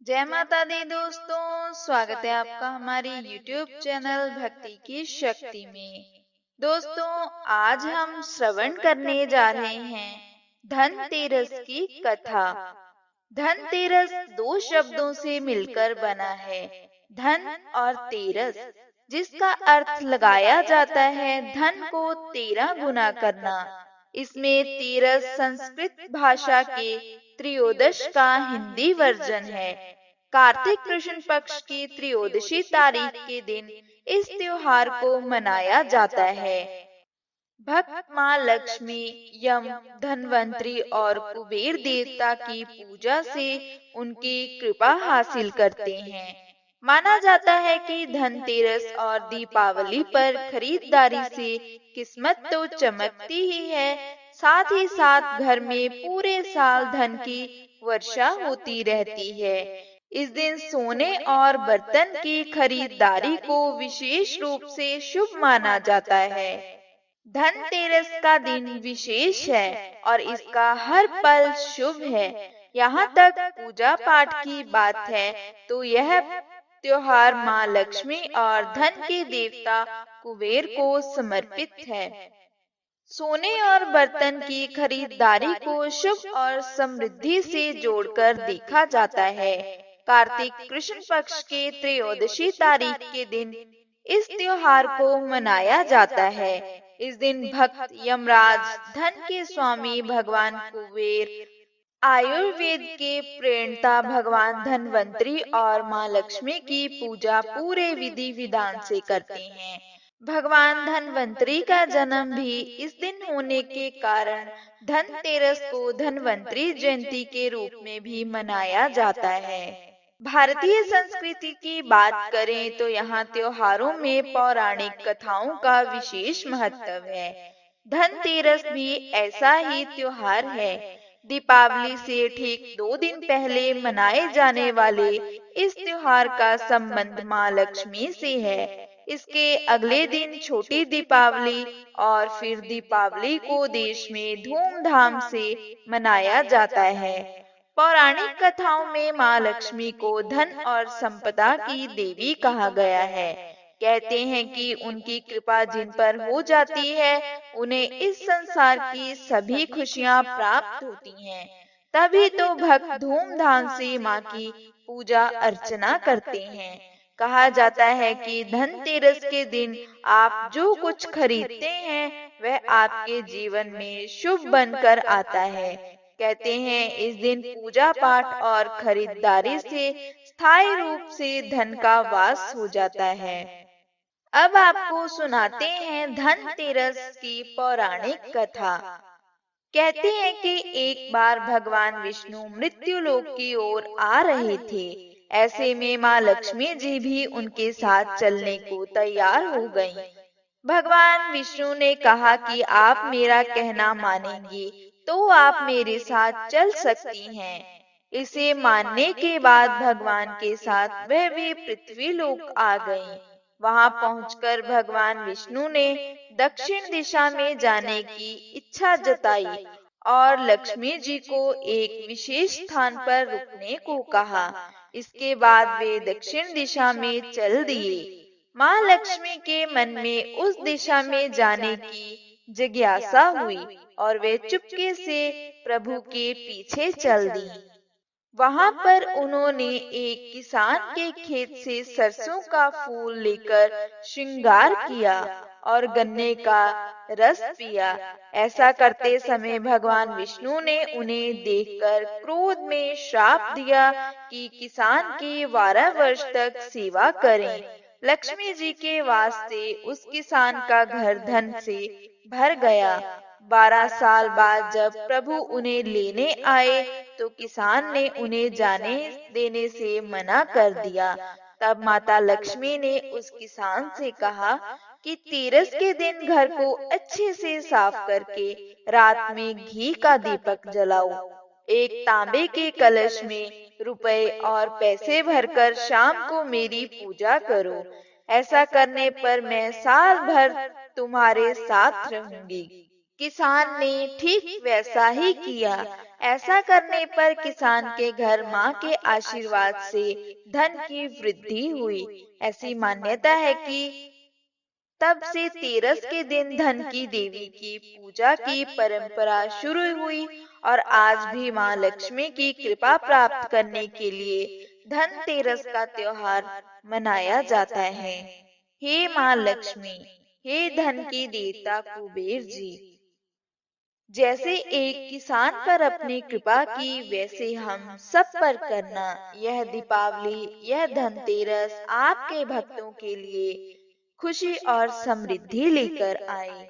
जय माता दी दोस्तों, स्वागत है आपका हमारी YouTube चैनल भक्ति की शक्ति में। दोस्तों, आज हम श्रवण करने जा रहे हैं धनतेरस की कथा। धनतेरस दो शब्दों से मिलकर बना है, धन और तेरस, जिसका अर्थ लगाया जाता है धन को 13 गुना करना। इसमें तेरस संस्कृत भाषा के त्रयोदश का हिंदी वर्जन है। कार्तिक कृष्ण पक्ष की त्रयोदशी तारीख के दिन इस त्योहार को मनाया जाता है। भक्त माँ लक्ष्मी, यम, धनवंतरी और कुबेर देवता की पूजा से उनकी कृपा हासिल करते हैं। माना जाता है कि धनतेरस और दीपावली पर खरीदारी से किस्मत तो चमकती ही है, साथ ही साथ घर में पूरे साल धन की वर्षा होती रहती है। इस दिन सोने और बर्तन की खरीदारी को विशेष रूप से शुभ माना जाता है। धनतेरस का दिन विशेष है और इसका हर पल शुभ है। यहाँ तक पूजा पाठ की बात है तो यह त्योहार माँ लक्ष्मी और धन के देवता कुबेर को समर्पित है। सोने और बर्तन की खरीदारी को शुभ और समृद्धि से जोड़कर देखा जाता है। कार्तिक कृष्ण पक्ष के त्रयोदशी तारीख के दिन इस त्योहार को मनाया जाता है। इस दिन भक्त यमराज, धन के स्वामी भगवान कुबेर, आयुर्वेद के प्रणेता भगवान धनवंतरी और माँ लक्ष्मी की पूजा पूरे विधि विधान से करते हैं। भगवान धनवंतरी का जन्म भी इस दिन होने के कारण धनतेरस को धनवंतरी जयंती के रूप में भी मनाया जाता है। भारतीय संस्कृति की बात करें तो यहाँ त्योहारों में पौराणिक कथाओं का विशेष महत्व है। धनतेरस भी ऐसा ही त्योहार है। दीपावली से ठीक 2 दिन पहले मनाए जाने वाले इस त्योहार का संबंध माँ लक्ष्मी से है। इसके अगले दिन छोटी दीपावली और फिर दीपावली को देश में धूमधाम से मनाया जाता है। पौराणिक कथाओं में माँ लक्ष्मी को धन और संपदा की देवी कहा गया है। कहते हैं कि उनकी कृपा जिन पर हो जाती है उन्हें इस संसार की सभी खुशियाँ प्राप्त होती हैं। तभी तो भक्त धूमधाम से माँ की पूजा अर्चना करते हैं। कहा जाता है कि धनतेरस के दिन आप जो कुछ खरीदते हैं वह आपके जीवन में शुभ बनकर आता है। कहते हैं इस दिन पूजा पाठ और खरीदारी से स्थायी रूप से धन का वास हो जाता है। अब आपको सुनाते हैं धनतेरस की पौराणिक कथा। कहते हैं कि एक बार भगवान विष्णु मृत्यु लोक की ओर आ रहे थे। ऐसे में माँ लक्ष्मी जी भी उनके साथ चलने को तैयार हो गईं। भगवान विष्णु ने कहा कि आप मेरा कहना मानेंगे तो आप मेरे साथ चल सकती हैं। इसे मानने के बाद भगवान के साथ वह भी पृथ्वी लोक आ गईं। वहां पहुंचकर भगवान विष्णु ने दक्षिण दिशा में जाने की इच्छा जताई और लक्ष्मी जी को एक विशेष स्थान पर रुकने को कहा। इसके बाद वे दक्षिण दिशा में चल दिए। माँ लक्ष्मी के मन में उस दिशा में जाने की जिज्ञासा हुई और वे चुपके से प्रभु के पीछे चल दी। वहां पर उन्होंने एक किसान के खेत से सरसों का फूल लेकर श्रृंगार किया और गन्ने का रस पिया। ऐसा करते समय भगवान विष्णु ने उन्हें देखकर क्रोध में श्राप दिया कि किसान की 12 वर्ष तक सेवा करें। लक्ष्मी जी के वास्ते उस किसान का घर धन से भर गया। 12 साल बाद जब प्रभु उन्हें लेने आए तो किसान ने उन्हें जाने देने से मना कर दिया। तब माता लक्ष्मी ने उस किसान से कहा कि तेरस के दिन घर को अच्छे से साफ करके रात में घी का दीपक जलाओ। एक तांबे के कलश में रुपए और पैसे भरकर शाम को मेरी पूजा करो। ऐसा करने पर मैं साल भर तुम्हारे साथ रहूंगी। किसान ने ठीक वैसा ही किया। ऐसा करने पर किसान के घर माँ के आशीर्वाद से धन की वृद्धि हुई। ऐसी मान्यता है कि तब से तेरस के दिन धन की देवी की पूजा की परंपरा शुरू हुई और आज भी माँ लक्ष्मी की कृपा प्राप्त करने के लिए धनतेरस का त्योहार मनाया जाता है। हे माँ लक्ष्मी, हे धन की देवता कुबेर जी, जैसे एक किसान पर अपनी कृपा की वैसे हम सब पर करना। यह दीपावली, यह धनतेरस आपके भक्तों के लिए खुशी और समृद्धि लेकर आए।